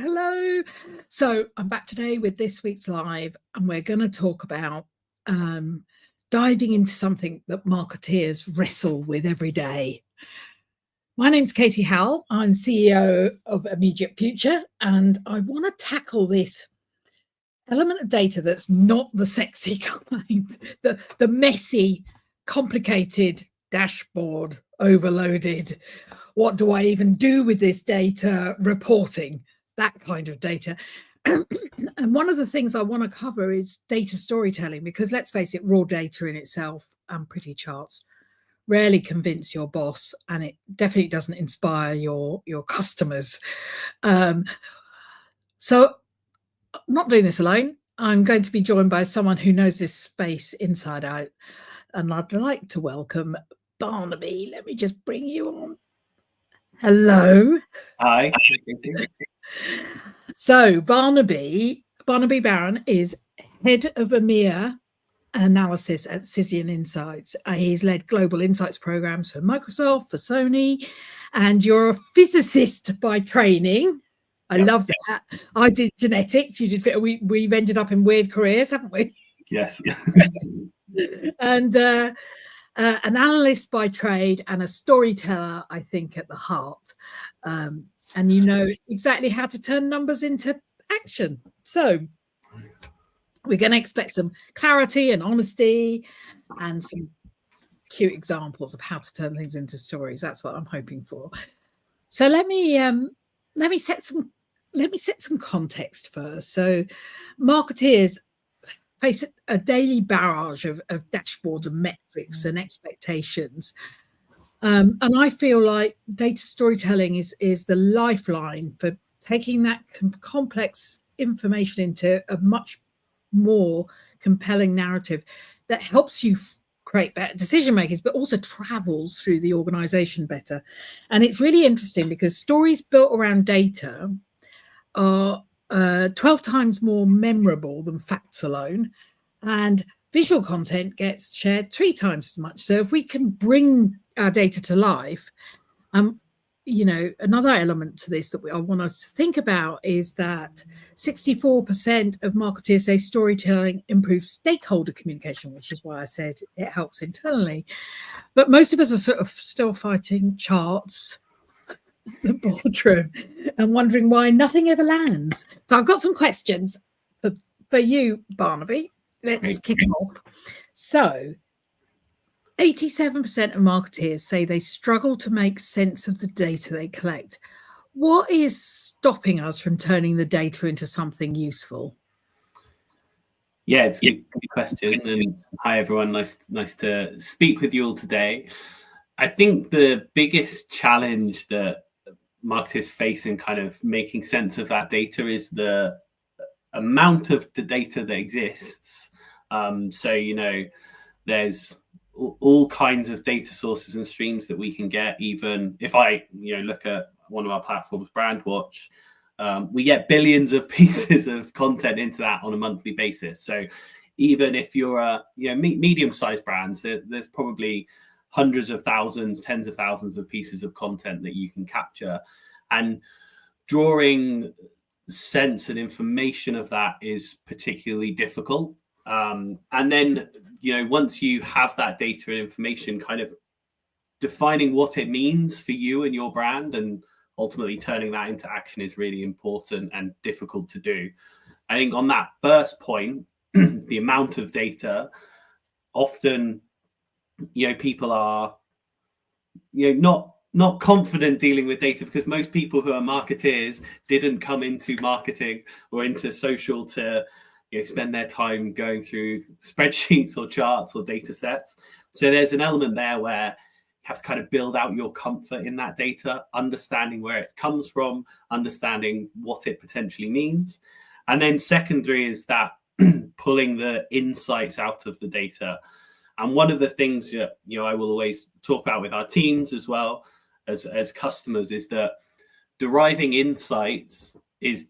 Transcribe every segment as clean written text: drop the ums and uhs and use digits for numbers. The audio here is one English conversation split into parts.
Hello. So I'm back today with this week's live, and we're going to talk about diving into something that marketeers wrestle with every day. My name's Katie Howell. I'm CEO of Immediate Future, and I want to tackle this element of data that's not the sexy kind, the messy, complicated dashboard, overloaded. What do I even do with this data reporting? That kind of data. And one of the things I want to cover is data storytelling, because let's face it, raw data in itself and pretty charts rarely convince your boss, and it definitely doesn't inspire your customers. So I'm not doing this alone. I'm going to be joined by someone who knows this space inside out, and I'd like to welcome Barnaby. Let me just bring you on. Hello. Hi. So Barnaby Barron is head of EMEA analysis at Cision Insights. He's led global insights programs for Microsoft, for Sony, and you're a physicist by training. I love that. I did genetics. You did. We've ended up in weird careers, haven't we? Yes. And an analyst by trade and a storyteller, I think, at the heart. And you know exactly how to turn numbers into action. So we're going to expect some clarity and honesty and some cute examples of how to turn things into stories. That's what I'm hoping for. So let me set some context first. So marketeers face a daily barrage of dashboards and metrics and expectations. And I feel like data storytelling is the lifeline for taking that complex information into a much more compelling narrative that helps you create better decision makers, but also travels through the organization better. And it's really interesting because stories built around data are 12 times more memorable than facts alone, and visual content gets shared 3 times as much. So if we can bring our data to life, another element to this that I want us to think about is that 64% of marketers say storytelling improves stakeholder communication, which is why I said it helps internally. But most of us are sort of still fighting charts, the boardroom, and wondering why nothing ever lands. So I've got some questions for you, Barnaby. Let's kick off. So 87% of marketeers say they struggle to make sense of the data they collect. What is stopping us from turning the data into something useful? Yeah, it's a good question. And hi, everyone. Nice to speak with you all today. I think the biggest challenge that marketers face in kind of making sense of that data is the amount of the data that exists. So, there's all kinds of data sources and streams that we can get. Even if I look at one of our platforms, Brandwatch, we get billions of pieces of content into that on a monthly basis. So even if you're a medium-sized brands, there's probably hundreds of thousands, tens of thousands of pieces of content that you can capture, and drawing sense and information of that is particularly difficult. And then, once you have that data and information, kind of defining what it means for you and your brand and ultimately turning that into action is really important and difficult to do. I think on that first point, the amount of data, often, people are, not confident dealing with data, because most people who are marketeers didn't come into marketing or into social to spend their time going through spreadsheets or charts or data sets. So there's an element there where you have to kind of build out your comfort in that data, understanding where it comes from, understanding what it potentially means. And then secondary is that pulling the insights out of the data. And one of the things that I will always talk about with our teams as well as customers is that deriving insights is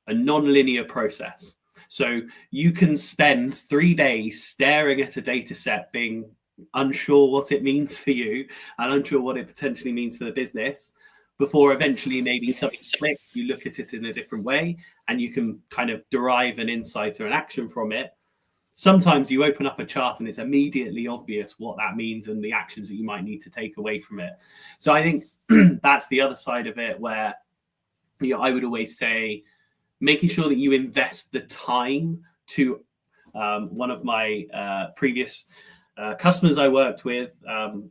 a non-linear process. So you can spend 3 days staring at a data set, being unsure what it means for you and unsure what it potentially means for the business, before eventually maybe something clicks, you look at it in a different way and you can kind of derive an insight or an action from it. Sometimes you open up a chart and it's immediately obvious what that means and the actions that you might need to take away from it. So I think that's the other side of it, where, you know, I would always say making sure that you invest the time to, one of my previous customers I worked with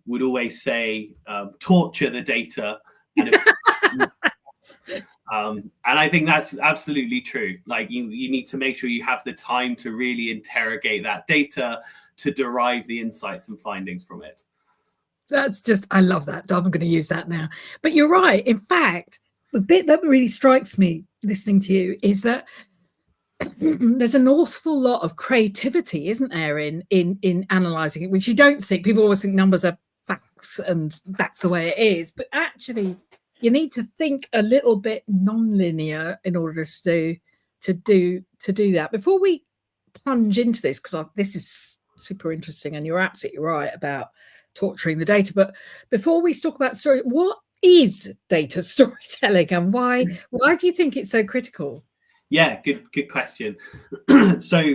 would always say, torture the data. And I think that's absolutely true. Like you need to make sure you have the time to really interrogate that data to derive the insights and findings from it. That's just, I love that. I'm going to use that now. But you're right. In fact, the bit that really strikes me listening to you is that there's an awful lot of creativity, isn't there, in analysing it, which you don't think. People always think numbers are facts and that's the way it is. But actually, you need to think a little bit non-linear in order to do that. Before we plunge into this, because this is super interesting, and you're absolutely right about torturing the data. But before we talk about story, what is data storytelling, and why do you think it's so critical? Yeah, good question. So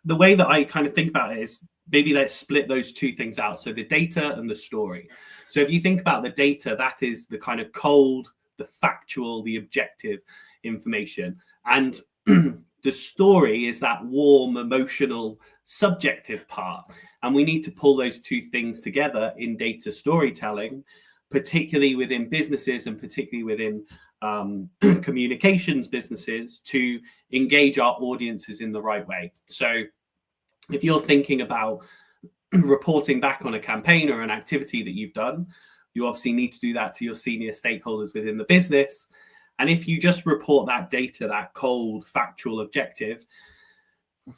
the way that I kind of think about it is, maybe let's split those two things out. So the data and the story. So if you think about the data, that is the kind of cold, the factual, the objective information. And the story is that warm, emotional, subjective part. And we need to pull those two things together in data storytelling, particularly within businesses and particularly within communications businesses, to engage our audiences in the right way. So if you're thinking about reporting back on a campaign or an activity that you've done, you obviously need to do that to your senior stakeholders within the business. And if you just report that data, that cold, factual, objective,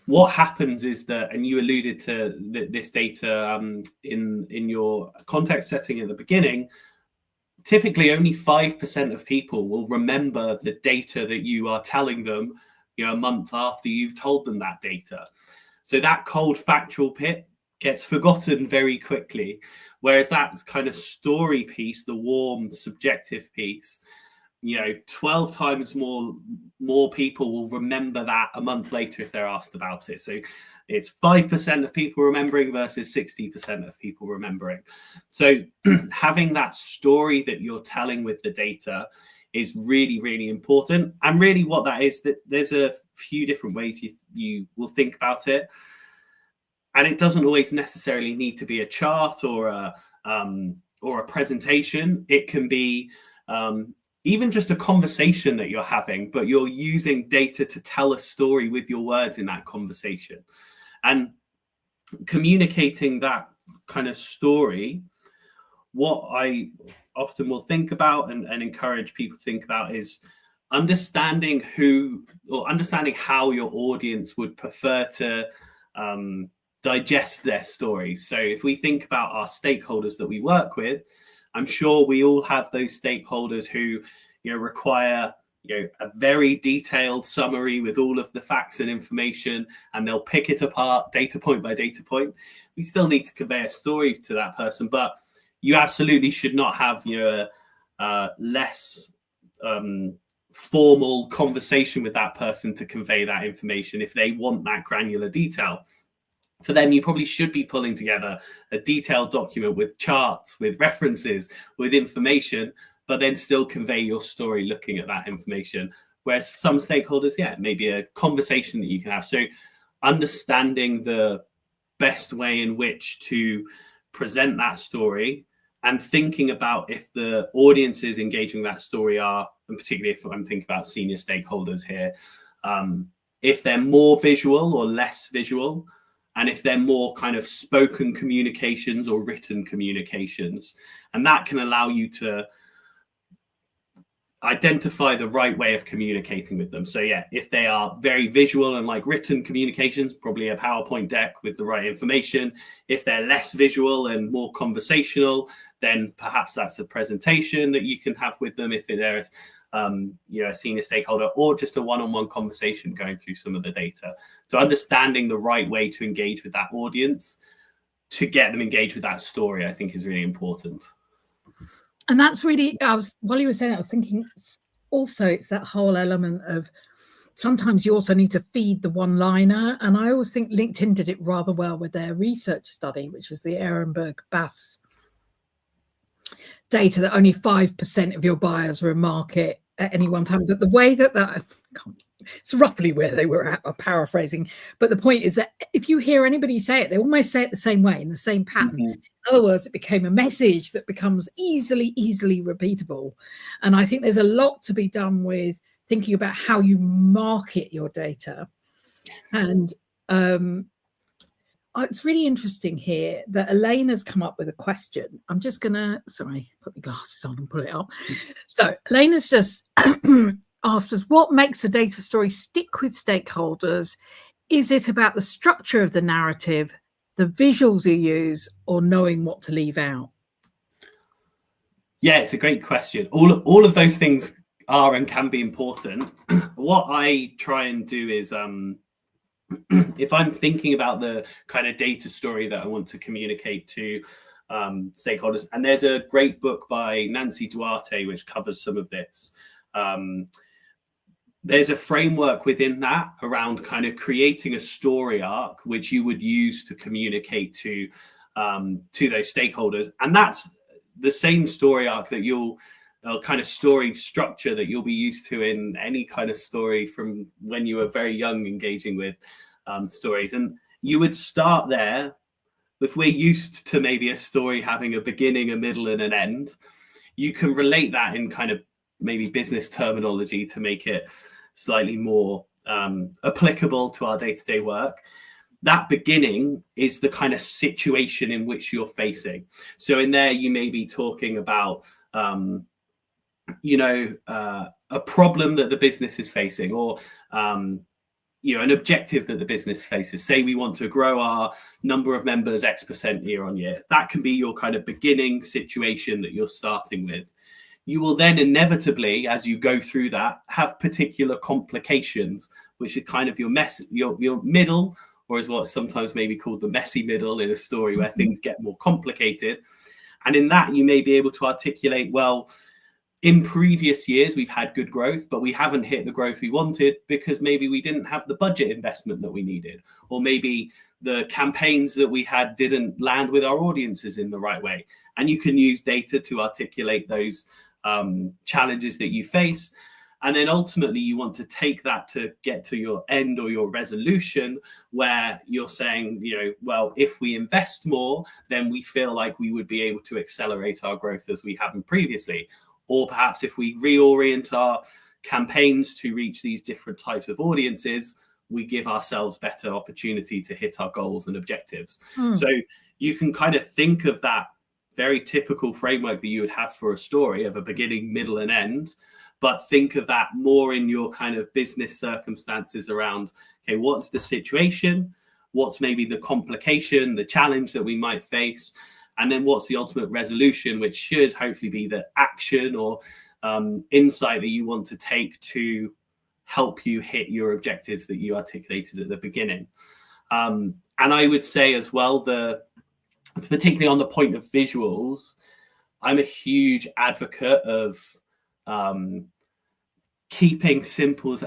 what happens is that, and you alluded to this data in your context setting at the beginning, typically only 5% of people will remember the data that you are telling them, you know, a month after you've told them that data. So that cold factual bit gets forgotten very quickly, whereas that kind of story piece, the warm subjective piece, you know, 12 times more people will remember that a month later if they're asked about it. So it's 5% of people remembering versus 60% of people remembering. So having that story that you're telling with the data is really, really important. And really what that is, that there's a few different ways you will think about it. And it doesn't always necessarily need to be a chart or a presentation. It can be even just a conversation that you're having, but you're using data to tell a story with your words in that conversation. And communicating that kind of story, what I often will think about and encourage people to think about is understanding how your audience would prefer to digest their stories. So if we think about our stakeholders that we work with, I'm sure we all have those stakeholders who, you know, require, you know, a very detailed summary with all of the facts and information, and they'll pick it apart data point by data point. We still need to convey a story to that person, but you absolutely should not have, you know, a less formal conversation with that person to convey that information if they want that granular detail. For them, you probably should be pulling together a detailed document with charts, with references, with information, but then still convey your story looking at that information. Whereas for some stakeholders, yeah, maybe a conversation that you can have. So understanding the best way in which to present that story and thinking about if the audiences engaging that story are, and particularly if I'm thinking about senior stakeholders here, if they're more visual or less visual, and if they're more kind of spoken communications or written communications. And that can allow you to identify the right way of communicating with them. So yeah, if they are very visual and like written communications, probably a PowerPoint deck with the right information. If they're less visual and more conversational, then perhaps that's a presentation that you can have with them if they're you know, a senior stakeholder, or just a one-on-one conversation going through some of the data. So understanding the right way to engage with that audience to get them engaged with that story, I think is really important. And that's really, while you were saying that, I was thinking also it's that whole element of sometimes you also need to feed the one-liner. And I always think LinkedIn did it rather well with their research study, which was the Ehrenberg-Bass data that only 5% of your buyers were in market at any one time. But the way that it's roughly where they were at, or paraphrasing. But the point is that if you hear anybody say it, they almost say it the same way, in the same pattern. In other words, it became a message that becomes easily repeatable. And I think there's a lot to be done with thinking about how you market your data. And it's really interesting here that Elaine has come up with a question. I'm just going to, sorry, put my glasses on and pull it up. So Elaine has just asked us, what makes a data story stick with stakeholders? Is it about the structure of the narrative, the visuals you use, or knowing what to leave out? Yeah, it's a great question. All of those things are and can be important. What I try and do is, if I'm thinking about the kind of data story that I want to communicate to stakeholders, and there's a great book by Nancy Duarte which covers some of this. There's a framework within that around kind of creating a story arc which you would use to communicate to those stakeholders, and that's the same story arc that kind of story structure that you'll be used to in any kind of story from when you were very young engaging with stories. And you would start there. If we're used to maybe a story having a beginning, a middle, and an end, you can relate that in kind of maybe business terminology to make it slightly more applicable to our day-to-day work. That beginning is the kind of situation in which you're facing. So in there, you may be talking about a problem that the business is facing, or an objective that the business faces. Say we want to grow our number of members X% year on year. That can be your kind of beginning situation that you're starting with. You will then inevitably, as you go through that, have particular complications, which are kind of your middle, or is what's sometimes maybe called the messy middle in a story, where things get more complicated. And in that, you may be able to articulate, well, in previous years, we've had good growth, but we haven't hit the growth we wanted because maybe we didn't have the budget investment that we needed, or maybe the campaigns that we had didn't land with our audiences in the right way. And you can use data to articulate those challenges that you face. And then ultimately, you want to take that to get to your end or your resolution, where you're saying, well, if we invest more, then we feel like we would be able to accelerate our growth as we haven't previously. Or perhaps if we reorient our campaigns to reach these different types of audiences, we give ourselves better opportunity to hit our goals and objectives. So you can kind of think of that very typical framework that you would have for a story of a beginning, middle, and end, but think of that more in your kind of business circumstances around, okay, what's the situation? What's maybe the complication, the challenge that we might face? And then what's the ultimate resolution, which should hopefully be the action or insight that you want to take to help you hit your objectives that you articulated at the beginning. And I would say as well, particularly on the point of visuals, I'm a huge advocate of keeping visuals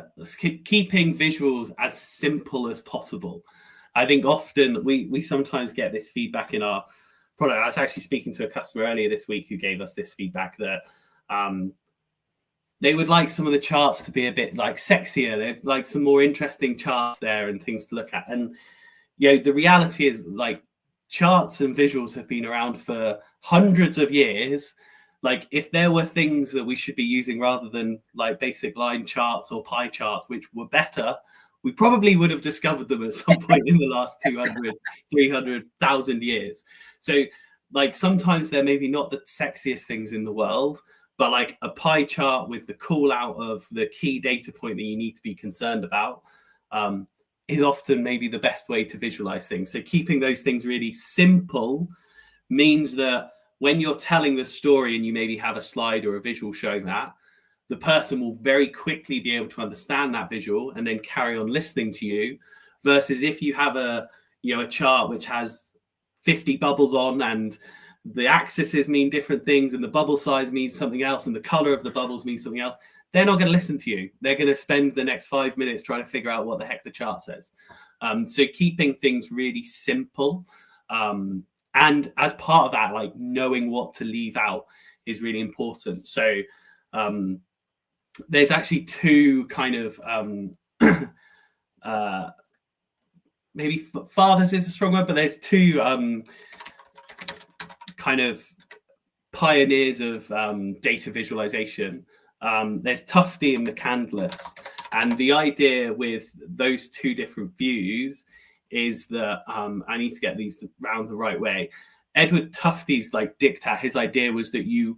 as simple as possible. I think often we sometimes get this feedback in our product. I was actually speaking to a customer earlier this week who gave us this feedback that they would like some of the charts to be a bit like sexier. They'd like some more interesting charts there and things to look at. And the reality is, like, charts and visuals have been around for hundreds of years. Like, if there were things that we should be using rather than like basic line charts or pie charts, which were better, we probably would have discovered them at some point in the last 200, 300,000 years. So like, sometimes they're maybe not the sexiest things in the world, but like a pie chart with the call out of the key data point that you need to be concerned about is often maybe the best way to visualize things. So keeping those things really simple means that when you're telling the story and you maybe have a slide or a visual showing that, the person will very quickly be able to understand that visual and then carry on listening to you, versus if you have a chart which has 50 bubbles on and the axes mean different things and the bubble size means something else and the color of the bubbles means something else, they're not going to listen to you. They're going to spend the next 5 minutes trying to figure out what the heck the chart says. So keeping things really simple. And as part of that, like knowing what to leave out is really important. So there's actually two kind of maybe fathers is a strong word, but there's two kind of pioneers of data visualization. There's Tufte and McCandless. And the idea with those two different views is that I need to get these round the right way. Edward Tufte's like diktat, his idea was that you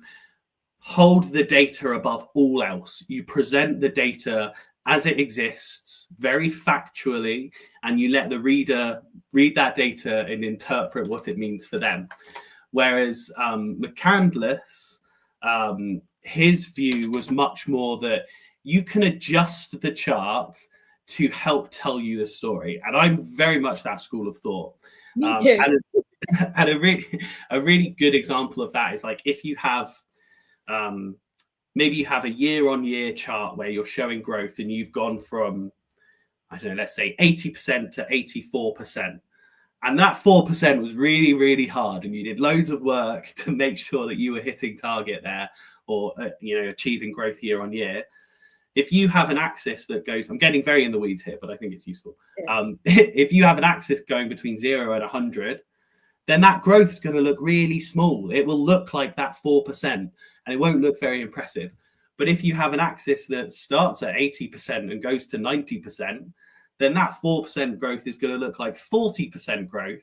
hold the data above all else. You present the data as it exists, very factually, and you let the reader read that data and interpret what it means for them. Whereas McCandless, his view was much more that you can adjust the chart to help tell you the story. And I'm very much that school of thought. Me too. And a really good example of that is like if you have, maybe you have a year-on-year chart where you're showing growth and you've gone from, I don't know, let's say 80% to 84%. And that 4% was really, really hard. And you did loads of work to make sure that you were hitting target there or, achieving growth year on year. If you have an axis that goes, I'm getting very in the weeds here, but I think it's useful. Yeah. If you have an axis going between 0 and 100, then that growth is going to look really small. It will look like that 4% and it won't look very impressive. But if you have an axis that starts at 80% and goes to 90%, then that 4% growth is going to look like 40% growth.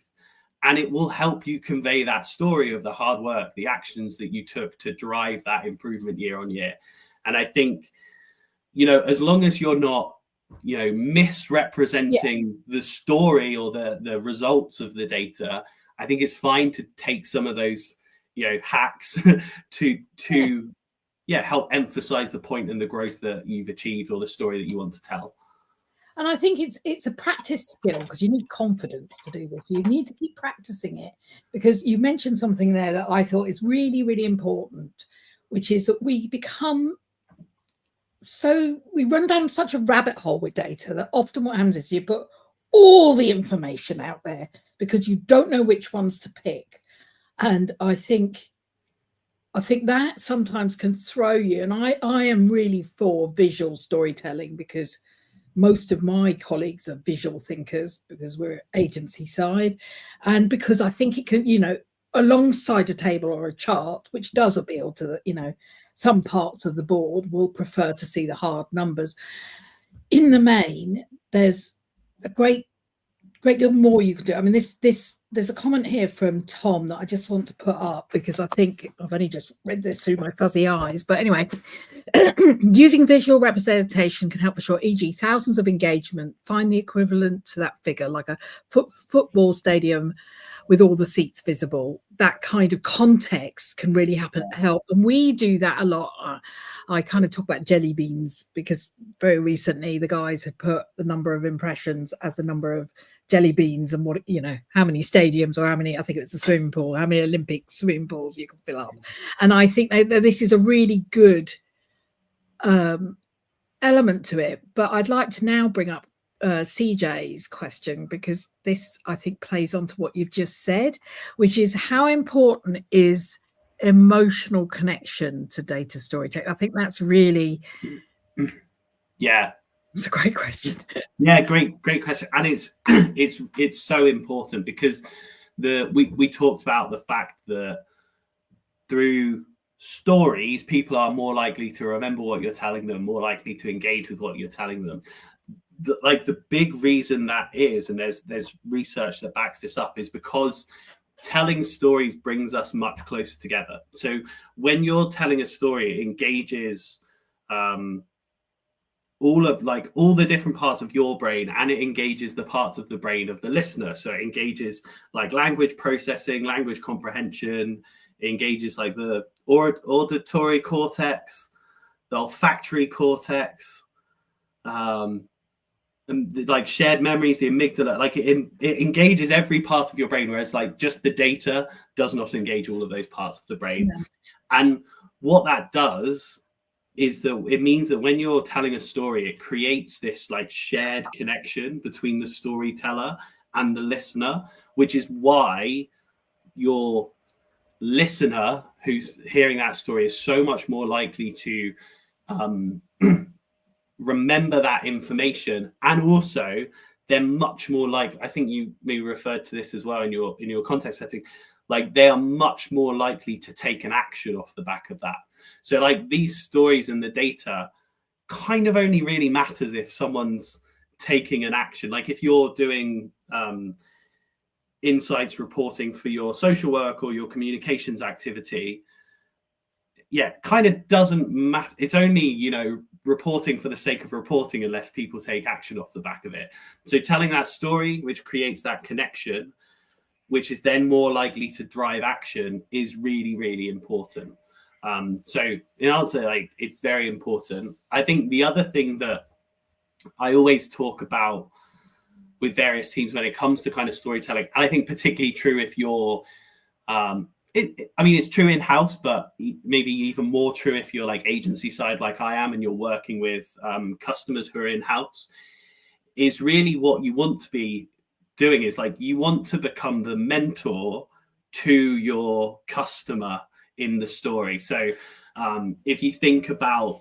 And it will help you convey that story of the hard work, the actions that you took to drive that improvement year on year. And I think, as long as you're not, misrepresenting the story or the results of the data, I think it's fine to take some of those, hacks to help emphasize the point and the growth that you've achieved or the story that you want to tell. And I think it's a practice skill because you need confidence to do this. You need to keep practicing it because you mentioned something there that I thought is really, really important, which is that we run down such a rabbit hole with data that often what happens is you put all the information out there because you don't know which ones to pick. And I think that sometimes can throw you. And I am really for visual storytelling because most of my colleagues are visual thinkers because we're agency side. And because I think it can, alongside a table or a chart, which does appeal to some parts of the board will prefer to see the hard numbers. In the main, there's a great deal more you can do. I mean, there's a comment here from Tom that I just want to put up because I think I've only just read this through my fuzzy eyes. But anyway, using visual representation can help assure, e.g., thousands of engagement. Find the equivalent to that figure, like a football stadium with all the seats visible. That kind of context can really help. And we do that a lot. I kind of talk about jelly beans because very recently the guys had put the number of impressions as the number of jelly beans and what, how many stadiums or how many, I think it was a swimming pool, how many Olympic swimming pools you can fill up. And I think that this is a really good element to it. But I'd like to now bring up CJ's question because this, I think, plays onto what you've just said, which is how important is emotional connection to data storytelling? I think that's really... Yeah. It's a great question. Yeah, great question. And it's so important because we talked about the fact that through stories, people are more likely to remember what you're telling them, more likely to engage with what you're telling them. The big reason that is, and there's research that backs this up, is because telling stories brings us much closer together. So when you're telling a story, it engages all the different parts of your brain, and it engages the parts of the brain of the listener. So it engages like language processing, language comprehension, it engages like the auditory cortex, the olfactory cortex, like shared memories, the amygdala, like it engages every part of your brain, whereas like just the data does not engage all of those parts of the brain. Yeah. And what that does is that it means that when you're telling a story, it creates this like shared connection between the storyteller and the listener, which is why your listener who's hearing that story is so much more likely to remember that information. And also they're much more like, I think you maybe referred to this as well in your context setting, like they are much more likely to take an action off the back of that. So like these stories and the data kind of only really matters if someone's taking an action. Like if you're doing insights reporting for your social work or your communications activity, yeah, kind of doesn't matter. It's only, you know, reporting for the sake of reporting unless people take action off the back of it. So telling that story, which creates that connection, which is then more likely to drive action, is really, really important. So in answer, like it's very important. I think the other thing that I always talk about with various teams when it comes to kind of storytelling, and I think particularly true if you're I mean, it's true in-house, but maybe even more true if you're like agency side like I am and you're working with customers who are in-house, is really what you want to be doing is like you want to become the mentor to your customer in the story. So if you think about,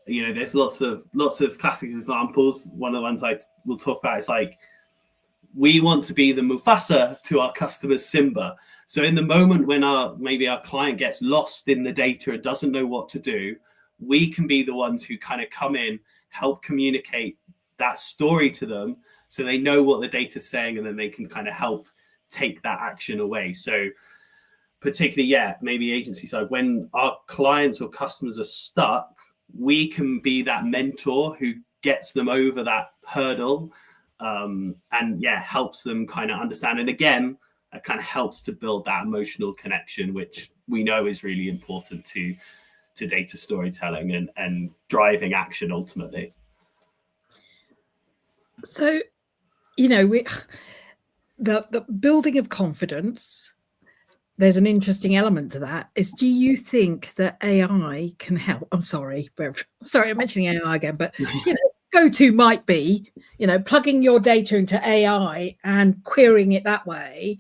you know, there's lots of classic examples. One of the ones I will talk about is like, we want to be the Mufasa to our customers Simba. So in the moment when maybe our client gets lost in the data and doesn't know what to do, we can be the ones who kind of come in, help communicate that story to them so they know what the data's saying, and then they can kind of help take that action away. So particularly, yeah, maybe agency side, when our clients or customers are stuck, we can be that mentor who gets them over that hurdle, and yeah, helps them kind of understand. And again, it kind of helps to build that emotional connection, which we know is really important to data storytelling and driving action ultimately. So, you know, the building of confidence, there's an interesting element to that. Is, do you think that AI can help? I'm sorry, I'm mentioning AI again, but you know, go-to might be, you know, plugging your data into AI and querying it that way.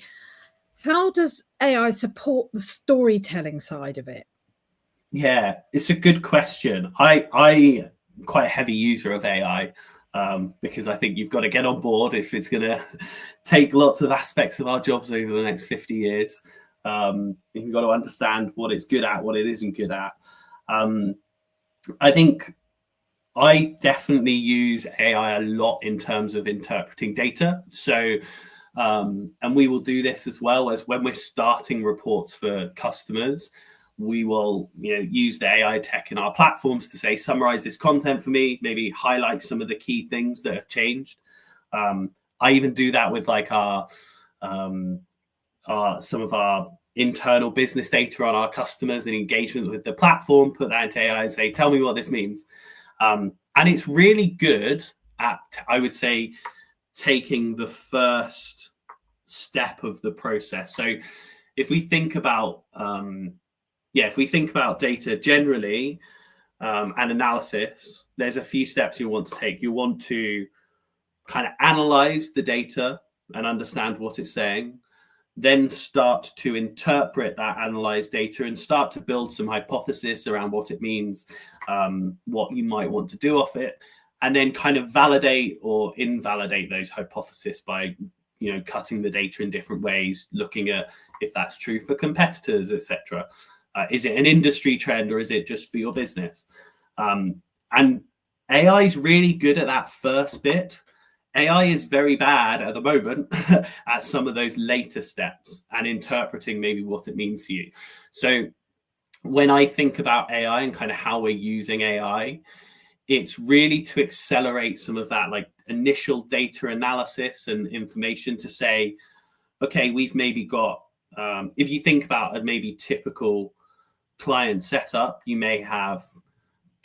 How does AI support the storytelling side of it? Yeah, it's a good question. I'm quite a heavy user of AI because I think you've got to get on board if it's going to take lots of aspects of our jobs over the next 50 years. You've got to understand what it's good at, what it isn't good at. I think I definitely use AI a lot in terms of interpreting data. So, and we will do this as well as when we're starting reports for customers. We will, you know, use the AI tech in our platforms to say, summarize this content for me, maybe highlight some of the key things that have changed. I even do that with like some of our internal business data on our customers and engagement with the platform, put that into AI and say, tell me what this means. And it's really good at, I would say, taking the first step of the process. So if we think about data generally and analysis, there's a few steps you want to take. You want to kind of analyze the data and understand what it's saying, then start to interpret that analyzed data and start to build some hypothesis around what it means, what you might want to do off it, and then kind of validate or invalidate those hypotheses by, you know, cutting the data in different ways, looking at if that's true for competitors, etc. Is it an industry trend or is it just for your business? And AI is really good at that first bit. AI is very bad at the moment at some of those later steps and interpreting maybe what it means for you. So when I think about AI and kind of how we're using AI, it's really to accelerate some of that like initial data analysis and information to say, okay, we've maybe got, if you think about a maybe typical client setup, you may have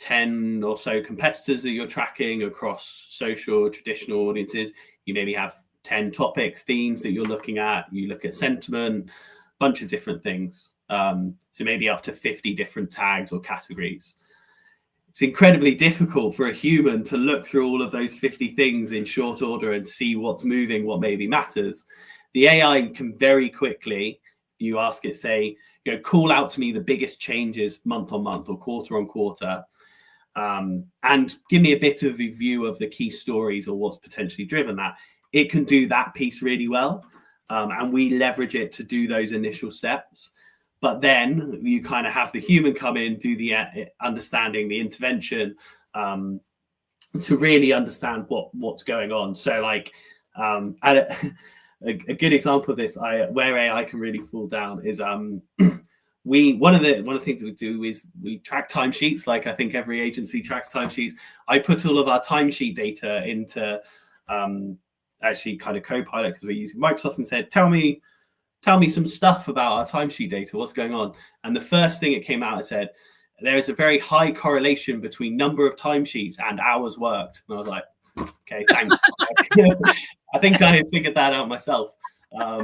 10 or so competitors that you're tracking across social, traditional audiences. You maybe have 10 topics, themes that you're looking at. You look at sentiment, a bunch of different things. So maybe up to 50 different tags or categories. It's incredibly difficult for a human to look through all of those 50 things in short order and see what's moving, what maybe matters. The AI can very quickly, you ask it, say, call out to me the biggest changes month on month or quarter on quarter, and give me a bit of a view of the key stories or what's potentially driven that. It can do that piece really well, and we leverage it to do those initial steps. But then you kind of have the human come in, do the understanding, the intervention, to really understand what's going on. So like, a good example of this, where AI can really fall down is one of the things we do is we track timesheets. Like I think every agency tracks timesheets. I put all of our timesheet data into actually kind of Copilot, because we're using Microsoft, and said, tell me some stuff about our timesheet data. What's going on? And the first thing it came out and said, there is a very high correlation between number of timesheets and hours worked. And I was like, okay, thanks. I think I figured that out myself. I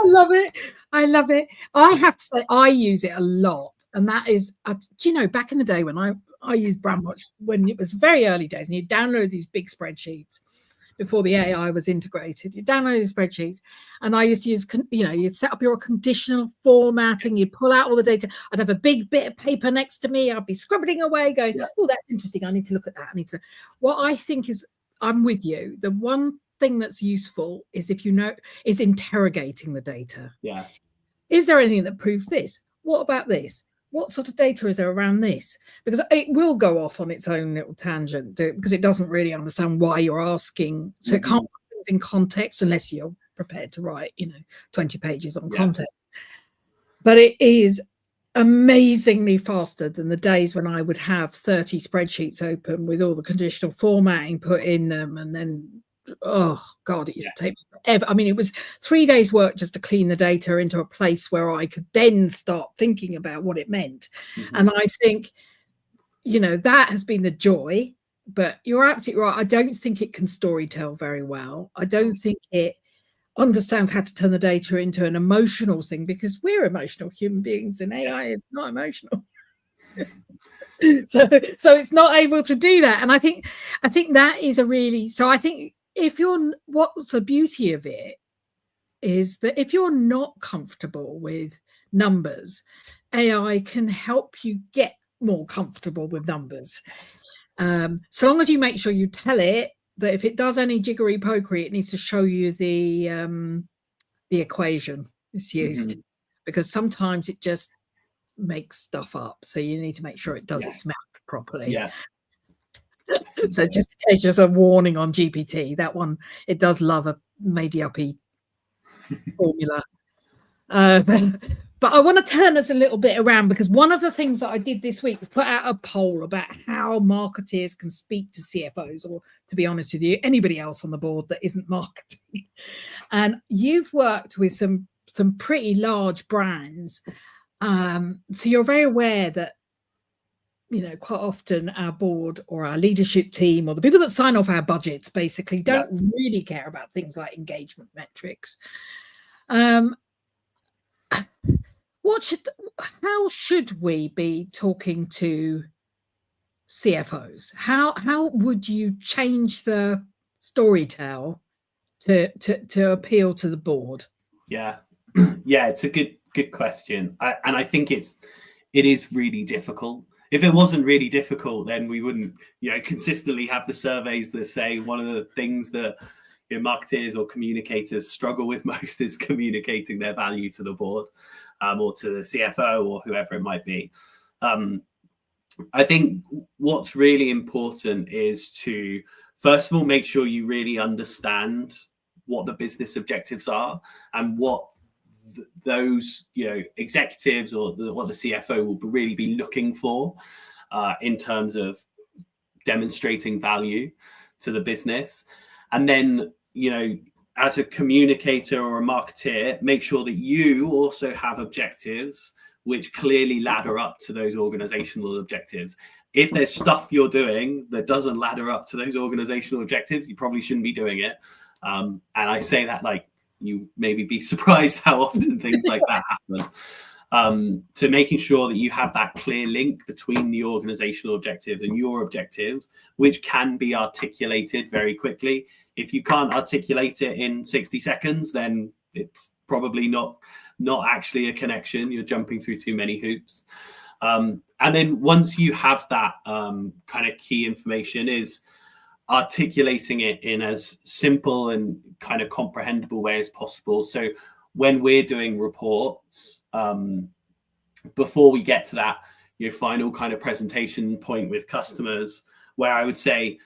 love it. I love it. I have to say, I use it a lot. And that is, do you know, back in the day when I used Brandwatch, when it was very early days, and you download these big spreadsheets before the AI was integrated, you download these spreadsheets, and I used to use, you'd set up your conditional formatting, you'd pull out all the data. I'd have a big bit of paper next to me. I'd be scribbling away going, oh, that's interesting. I need to look at that. What I think is, I'm with you. The one thing that's useful is is interrogating the data. Yeah. Is there anything that proves this? What about this? What sort of data is there around this? Because it will go off on its own little tangent because it doesn't really understand why you're asking. So it can't put things in context unless you're prepared to write, 20 pages on content. But it is amazingly faster than the days when I would have 30 spreadsheets open with all the conditional formatting put in them, and then oh god, it used to take me forever. I mean, it was 3 days work just to clean the data into a place where I could then start thinking about what it meant. And I think that has been the joy. But you're absolutely right, I don't think it can story tell very well. I don't think it understands how to turn the data into an emotional thing, because we're emotional human beings and AI is not emotional. so it's not able to do that. And I think that is I think what's the beauty of it is that if you're not comfortable with numbers, AI can help you get more comfortable with numbers. So long as you make sure you tell it that if it does any jiggery pokery, it needs to show you the equation it's used, because sometimes it just makes stuff up. So you need to make sure it does its math properly. Yeah. So just in case there's a warning on GPT, that one, it does love a made-uppy formula. But I want to turn us a little bit around, because one of the things that I did this week was put out a poll about how marketeers can speak to CFOs, or, to be honest with you, anybody else on the board that isn't marketing. And you've worked with some pretty large brands. So you're very aware that, quite often our board or our leadership team or the people that sign off our budgets basically don't really care about things like engagement metrics. How should we be talking to CFOs? How would you change the storytell to appeal to the board? Yeah, it's a good question, and I think it is really difficult. If it wasn't really difficult, then we wouldn't, consistently have the surveys that say one of the things that marketers or communicators struggle with most is communicating their value to the board, or to the CFO or whoever it might be. I think what's really important is to, first of all, make sure you really understand what the business objectives are and what those executives or what the CFO will really be looking for in terms of demonstrating value to the business. And then as a communicator or a marketeer, make sure that you also have objectives which clearly ladder up to those organizational objectives. if there's stuff you're doing that doesn't ladder up to those organizational objectives, you probably shouldn't be doing it. And I say that like you maybe be surprised how often things like that happen. So making sure that you have that clear link between the organizational objective and your objectives, which can be articulated very quickly. If you can't articulate it in 60 seconds, then it's probably not actually a connection. You're jumping through too many hoops. And then once you have that kind of key information, is articulating it in as simple and kind of comprehensible way as possible. So when we're doing reports, before we get to that, your final kind of presentation point with customers, where I would say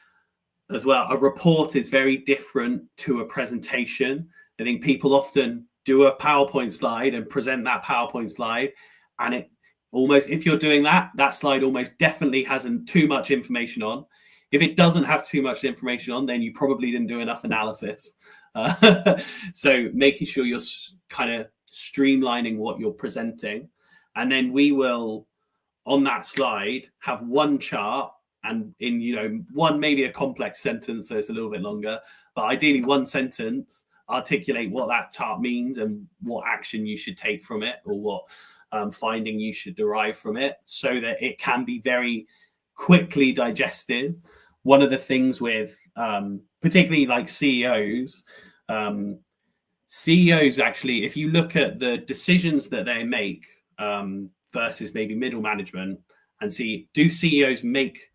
as well, a report is very different to a presentation. I think people often do a PowerPoint slide and present that PowerPoint slide, and it almost, if you're doing that slide almost definitely hasn't too much information on. If it doesn't have too much information on, then you probably didn't do enough analysis. So making sure you're kind of streamlining what you're presenting. And then we will, on that slide, have one chart, and in, you know, one, maybe a complex sentence, so it's a little bit longer, but ideally one sentence, articulate what that chart means and what action you should take from it, or what finding you should derive from it, so that it can be very quickly digested. One of the things with particularly like CEOs actually, if you look at the decisions that they make versus maybe middle management, and see, do CEOs make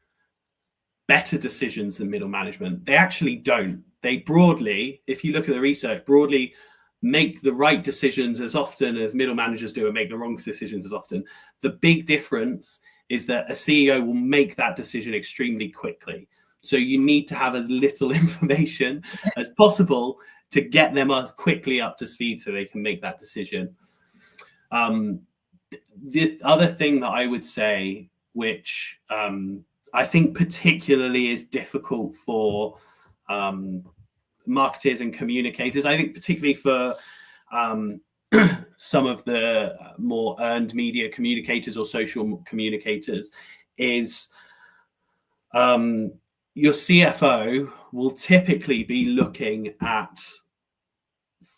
better decisions than middle management? They actually don't. They broadly, if you look at the research, broadly make the right decisions as often as middle managers do and make the wrong decisions as often. The big difference is that a CEO will make that decision extremely quickly. So you need to have as little information as possible to get them as quickly up to speed so they can make that decision. The other thing that I would say, which I think particularly is difficult for marketers and communicators, I think particularly for some of the more earned media communicators or social communicators, is your CFO will typically be looking at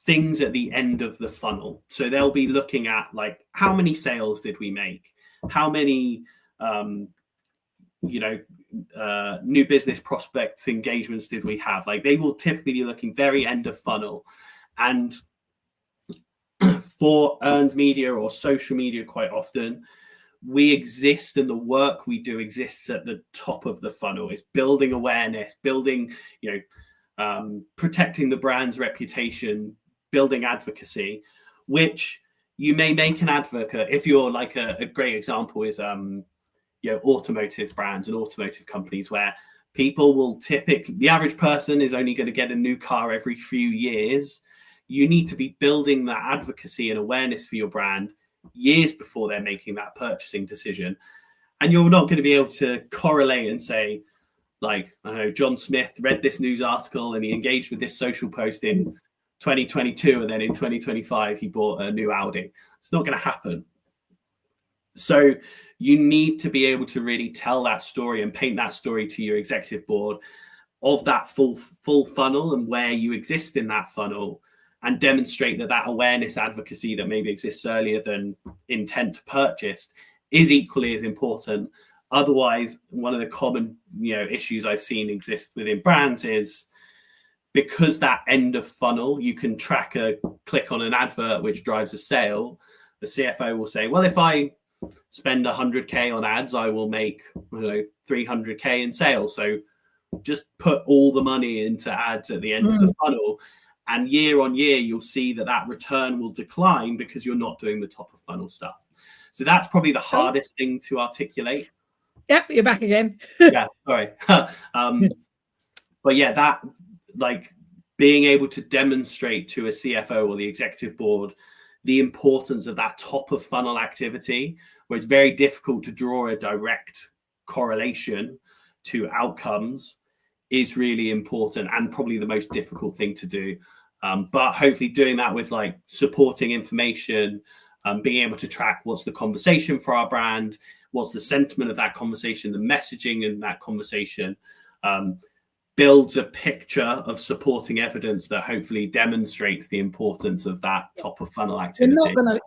things at the end of the funnel. So they'll be looking at, like, how many sales did we make? How many new business prospects engagements did we have? Like, they will typically be looking very end of funnel. And for earned media or social media, quite often we exist, and the work we do exists at the top of the funnel. It's building awareness, building, protecting the brand's reputation, building advocacy, which you may make an advocate. If you're like a great example is automotive brands and automotive companies, where people will typically, the average person is only going to get a new car every few years. You need to be building that advocacy and awareness for your brand years before they're making that purchasing decision. And you're not going to be able to correlate and say, like, I don't know, John Smith read this news article and he engaged with this social post in 2022, and then in 2025 he bought a new Audi. It's not going to happen. So you need to be able to really tell that story and paint that story to your executive board of that full funnel and where you exist in that funnel, and demonstrate that awareness advocacy that maybe exists earlier than intent to purchase is equally as important. Otherwise, one of the common issues I've seen exist within brands is, because that end of funnel, you can track a click on an advert which drives a sale. The CFO will say, well, if I spend 100K on ads, I will make 300K in sales. So just put all the money into ads at the end of the funnel. And year on year, you'll see that return will decline because you're not doing the top of funnel stuff. So that's probably the hardest thing to articulate. Yep, you're back again. Yeah, sorry. But yeah, that, like, being able to demonstrate to a CFO or the executive board the importance of that top of funnel activity, where it's very difficult to draw a direct correlation to outcomes, is really important and probably the most difficult thing to do. But hopefully doing that with like supporting information, being able to track what's the conversation for our brand, what's the sentiment of that conversation, the messaging in that conversation, builds a picture of supporting evidence that hopefully demonstrates the importance of that top of funnel activity.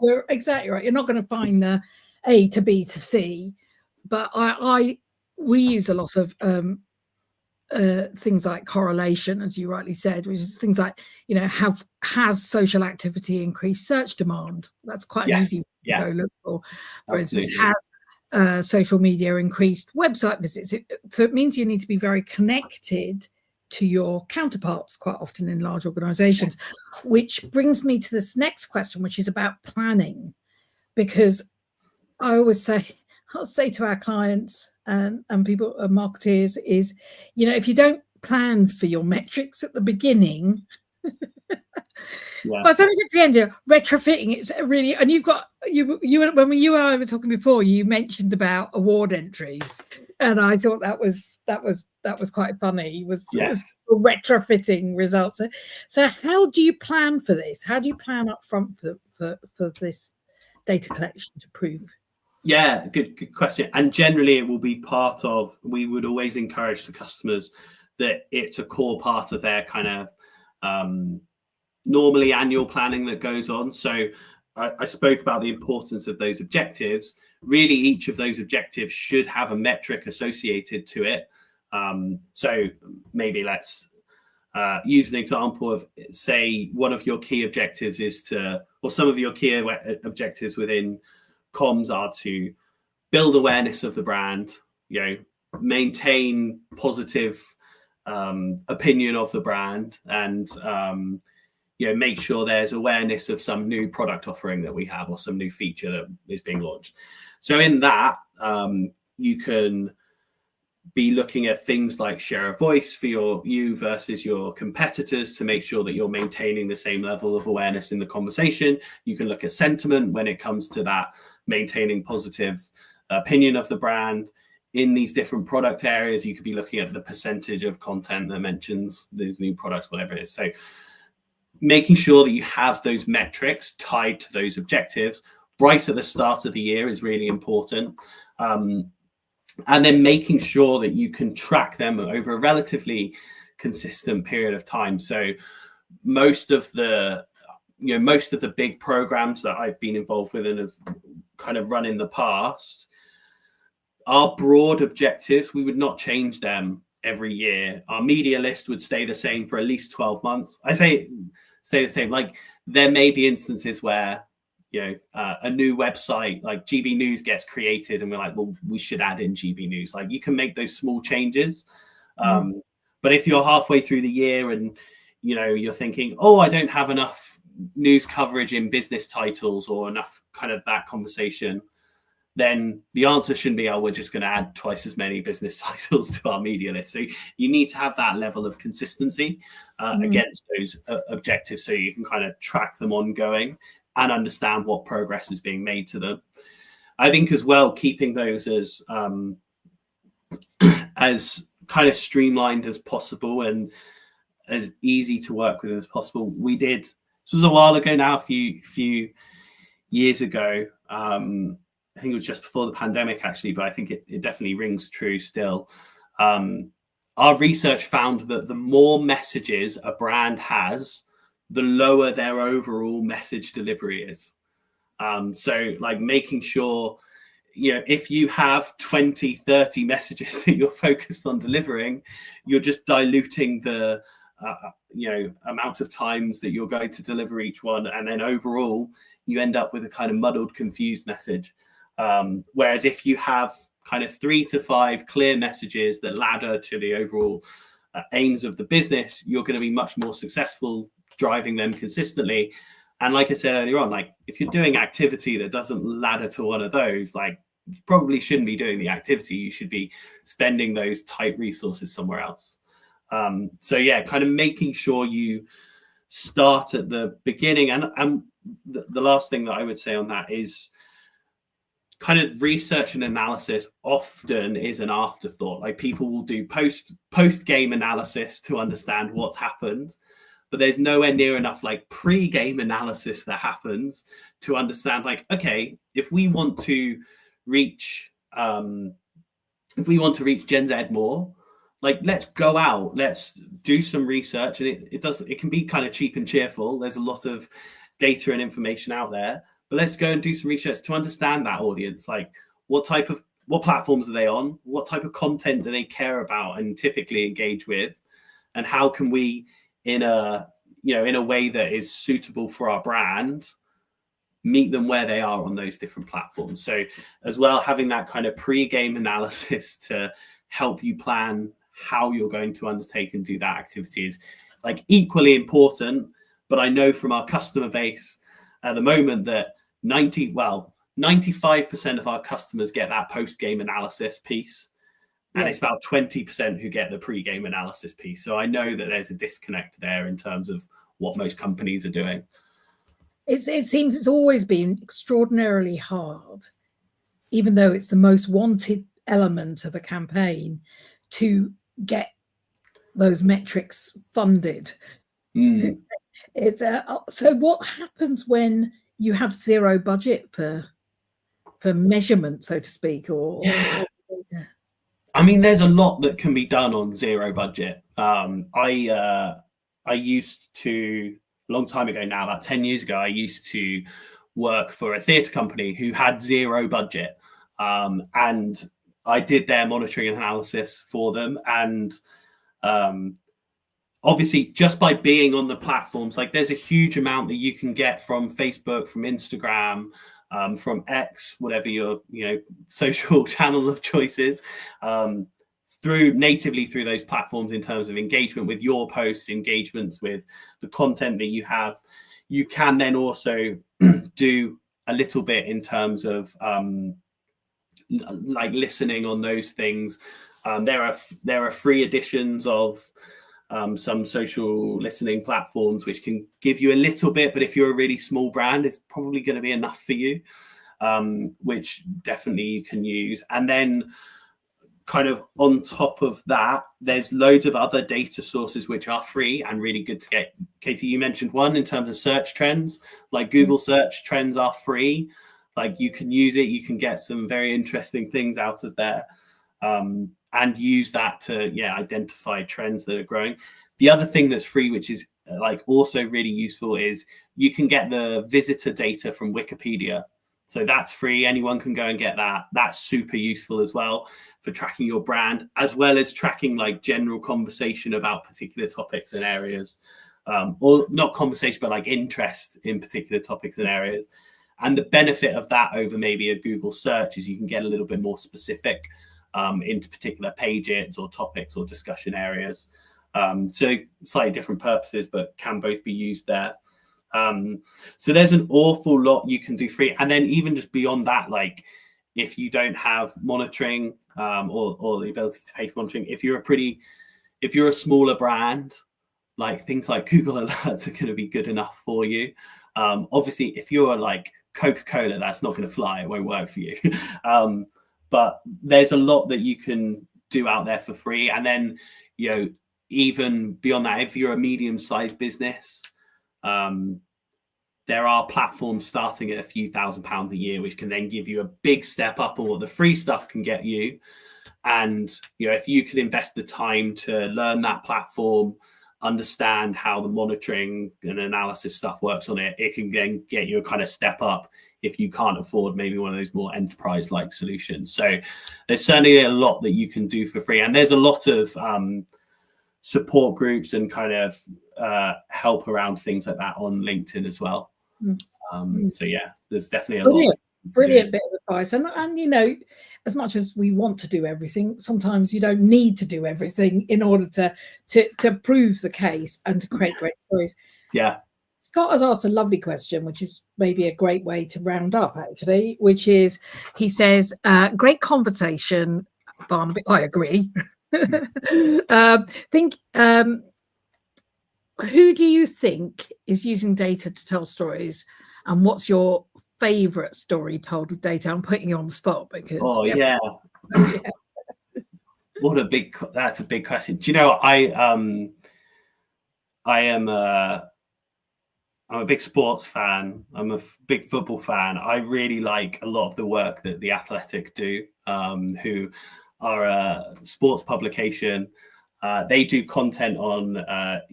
You're exactly right. You're not going to find the A to B to C, but we use a lot of things like correlation, as you rightly said, which is things like, has social activity increased search demand? That's quite an easy to go look for. For instance, has social media increased website visits? So it means you need to be very connected to your counterparts quite often in large organizations, which brings me to this next question, which is about planning. Because I'll say to our clients and people, marketers, is, if you don't plan for your metrics at the beginning, by the time you get to the end, you're retrofitting. It's really, and you've got when you and I were talking before, you mentioned about award entries, and I thought that was quite funny. Was retrofitting results. So how do you plan for this? How do you plan up front for this data collection to prove? Yeah, good question. And generally it will be part of, we would always encourage the customers that it's a core part of their kind of normally annual planning that goes on. So I spoke about the importance of those objectives. Really, each of those objectives should have a metric associated to it. So maybe let's use an example of, say, one of your key objectives is to, or some of your key objectives within comms are to build awareness of the brand, maintain positive opinion of the brand, and make sure there's awareness of some new product offering that we have or some new feature that is being launched. So in that, you can be looking at things like share of voice for you versus your competitors to make sure that you're maintaining the same level of awareness in the conversation. You can look at sentiment when it comes to that, maintaining positive opinion of the brand. In these different product areas, you could be looking at the percentage of content that mentions those new products, whatever it is. So making sure that you have those metrics tied to those objectives right at the start of the year is really important. And then making sure that you can track them over a relatively consistent period of time. So most of the big programs that I've been involved with and have kind of run in the past are broad objectives. We would not change them every year. Our media list would stay the same for at least 12 months. I say stay the same. Like, there may be instances where a new website like GB News gets created and we're like, well, we should add in GB News. Like, you can make those small changes. But if you're halfway through the year and you're thinking, oh, I don't have enough news coverage in business titles or enough kind of that conversation, then the answer shouldn't be, oh, we're just going to add twice as many business titles to our media list. So you need to have that level of consistency against those objectives, so you can kind of track them ongoing and understand what progress is being made to them. I think as well, keeping those as kind of streamlined as possible and as easy to work with as possible. This was a while ago now, a few years ago. I think it was just before the pandemic, actually, but I think it definitely rings true still. Our research found that the more messages a brand has, the lower their overall message delivery is. So like making sure, if you have 20, 30 messages that you're focused on delivering, you're just diluting the amount of times that you're going to deliver each one. And then overall, you end up with a kind of muddled, confused message. Whereas if you have kind of 3 to 5 clear messages that ladder to the overall aims of the business, you're going to be much more successful driving them consistently. And like I said earlier on, like, if you're doing activity that doesn't ladder to one of those, like, you probably shouldn't be doing the activity. You should be spending those tight resources somewhere else. So yeah, kind of making sure you start at the beginning. And the last thing that I would say on that is kind of research and analysis often is an afterthought. Like, people will do post-game analysis to understand what's happened, but there's nowhere near enough like pre-game analysis that happens to understand, like, okay, if we want to reach if we want to reach Gen Z more, like, let's go out, let's do some research. And it can be kind of cheap and cheerful. There's a lot of data and information out there, but let's go and do some research to understand that audience. Like, what platforms are they on? What type of content do they care about and typically engage with? And how can we, in a way that is suitable for our brand, meet them where they are on those different platforms? So as well, having that kind of pre-game analysis to help you plan how you're going to undertake and do that activity is like equally important. But I know from our customer base at the moment that 95% of our customers get that post-game analysis piece. And yes, it's about 20% who get the pre-game analysis piece. So I know that there's a disconnect there in terms of what most companies are doing. It seems it's always been extraordinarily hard, even though it's the most wanted element of a campaign, to get those metrics funded. So what happens when you have zero budget for measurement, so to speak? I mean, there's a lot that can be done on zero budget. I used to, a long time ago now, about 10 years ago, I used to work for a theatre company who had zero budget. And I did their monitoring and analysis for them. And obviously, just by being on the platforms, like, there's a huge amount that you can get from Facebook, from Instagram, from X, whatever your social channel of choice is, natively through those platforms, in terms of engagement with your posts, engagements with the content that you have. You can then also do a little bit in terms of like listening on those things. There are free editions of some social listening platforms which can give you a little bit, but if you're a really small brand, it's probably going to be enough for you, which definitely you can use. And then kind of on top of that, there's loads of other data sources which are free and really good to get. Katie, you mentioned one in terms of search trends, like Google search trends are free. Like, you can use it, you can get some very interesting things out of there, and use that to identify trends that are growing. The other thing that's free, which is like also really useful, is you can get the visitor data from Wikipedia. So that's free. Anyone can go and get that. That's super useful as well for tracking your brand, as well as tracking like general conversation about particular topics and areas, or not conversation, but like interest in particular topics and areas. And the benefit of that over maybe a Google search is you can get a little bit more specific into particular pages or topics or discussion areas. So slightly different purposes, but can both be used there. So there's an awful lot you can do free. And then even just beyond that, like, if you don't have monitoring or the ability to pay for monitoring, if you're a smaller brand, like, things like Google Alerts are going to be good enough for you. Obviously, if you're like Coca-Cola, that's not going to fly. It won't work for you. But there's a lot that you can do out there for free. And then, even beyond that, if you're a medium-sized business, there are platforms starting at a few £1,000s a year, which can then give you a big step up on what the free stuff can get you. And, if you can invest the time to learn that platform, understand how the monitoring and analysis stuff works on it, it can then get you a kind of step up if you can't afford maybe one of those more enterprise-like solutions. So there's certainly a lot that you can do for free. And there's a lot of support groups and kind of help around things like that on LinkedIn as well. So yeah, there's definitely a lot. Brilliant bit of advice. And as much as we want to do everything, sometimes you don't need to do everything in order to prove the case and to create great stories. Yeah. Scott has asked a lovely question, which is maybe a great way to round up, actually, which is, he says, great conversation, Barnaby. I agree. Who do you think is using data to tell stories, and what's your favorite story told with data? I'm putting you on the spot because that's a big question. Do you know, I'm a big sports fan. I'm a big football fan. I really like a lot of the work that The Athletic do. who are a sports publication. They do content on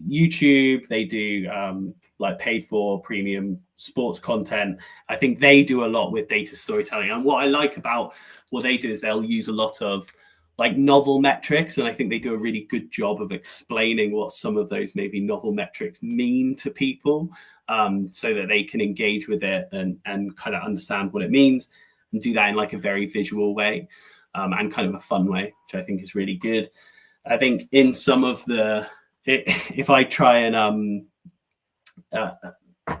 YouTube. They do like paid for premium sports content. I think they do a lot with data storytelling. And what I like about what they do is they'll use a lot of like novel metrics. And I think they do a really good job of explaining what some of those maybe novel metrics mean to people, so that they can engage with it and kind of understand what it means, and do that in like a very visual way, and kind of a fun way, which I think is really good. I think in some of if I try and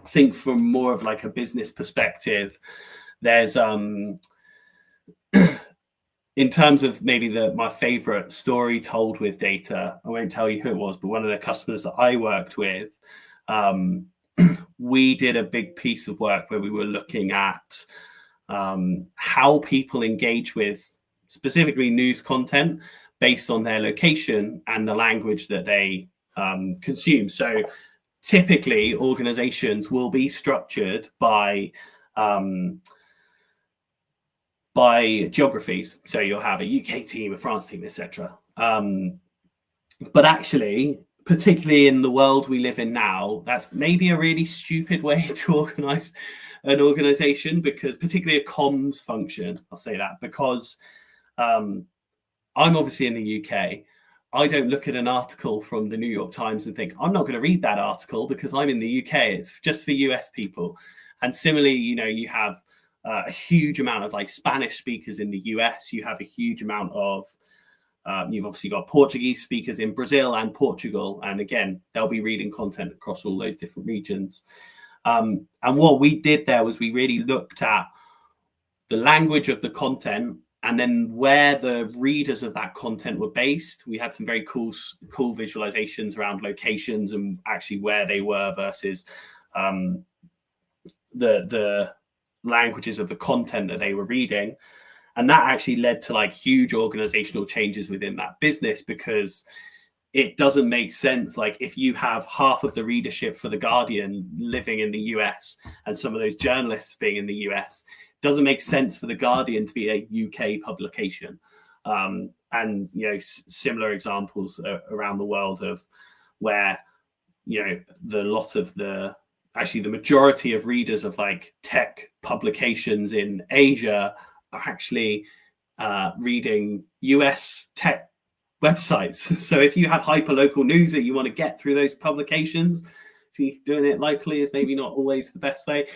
think from more of like a business perspective, there's in terms of maybe my favorite story told with data, I won't tell you who it was, but one of the customers that I worked with, we did a big piece of work where we were looking at how people engage with specifically news content based on their location and the language that they consume. So typically organizations will be structured by geographies. So you'll have a UK team, a France team, etc. But actually, particularly in the world we live in now, that's maybe a really stupid way to organize an organization, because particularly a comms function, I'll say that, because I'm obviously in the UK. I don't look at an article from the New York Times and think, I'm not going to read that article because I'm in the UK. It's just for US people. And similarly, you have a huge amount of like Spanish speakers in the US. You have a huge amount of, you've obviously got Portuguese speakers in Brazil and Portugal. And again, they'll be reading content across all those different regions. And what we did there was we really looked at the language of the content, and then where the readers of that content were based. We had some very cool visualizations around locations and actually where they were versus the languages of the content that they were reading. And that actually led to like huge organizational changes within that business, because it doesn't make sense. Like if you have half of the readership for The Guardian living in the US and some of those journalists being in the US, it doesn't make sense for The Guardian to be a UK publication. And, similar examples around the world of where, the majority of readers of like tech publications in Asia are actually reading US tech websites. So if you have hyperlocal news that you want to get through those publications, doing it locally is maybe not always the best way.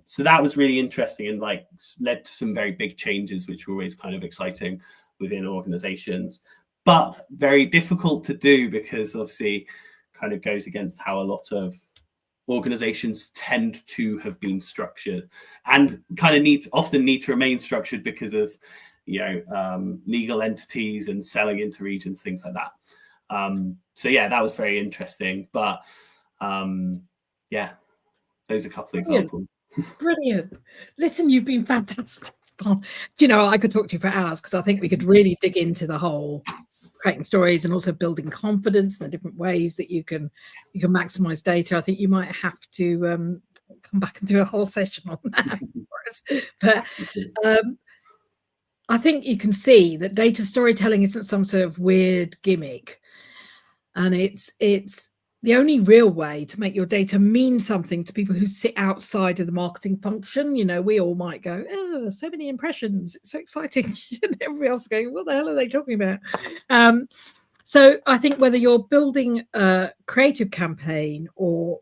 So that was really interesting and like led to some very big changes, which were always kind of exciting within organizations, but very difficult to do because obviously kind of goes against how a lot of organizations tend to have been structured, and kind of often need to remain structured because of legal entities and selling into regions, things like that. So yeah, that was very interesting. But yeah, those are a couple of examples. Brilliant. Listen, you've been fantastic. I could talk to you for hours, because I think we could really dig into the whole creating stories and also building confidence in the different ways that you can maximize data. I think you might have to come back and do a whole session on that for us. But I think you can see that data storytelling isn't some sort of weird gimmick, and it's the only real way to make your data mean something to people who sit outside of the marketing function. We all might go, oh, so many impressions, it's so exciting. And everybody else is going, what the hell are they talking about? So I think whether you're building a creative campaign or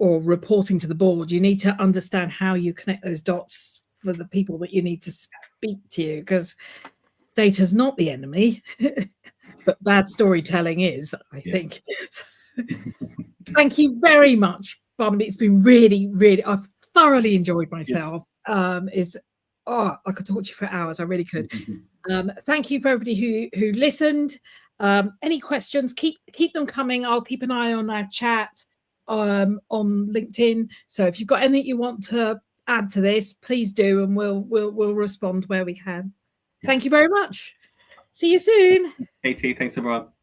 reporting to the board, you need to understand how you connect those dots for the people that you need to speak to you, because data is not the enemy, but bad storytelling is, I think. Thank you very much, Barnaby. It's been really, really, I've thoroughly enjoyed myself. I could talk to you for hours. I really could. Thank you for everybody who listened. Any questions, keep them coming. I'll keep an eye on our chat on LinkedIn. So if you've got anything you want to add to this, please do, and we'll respond where we can. Thank you very much. See you soon. KT, thanks everyone.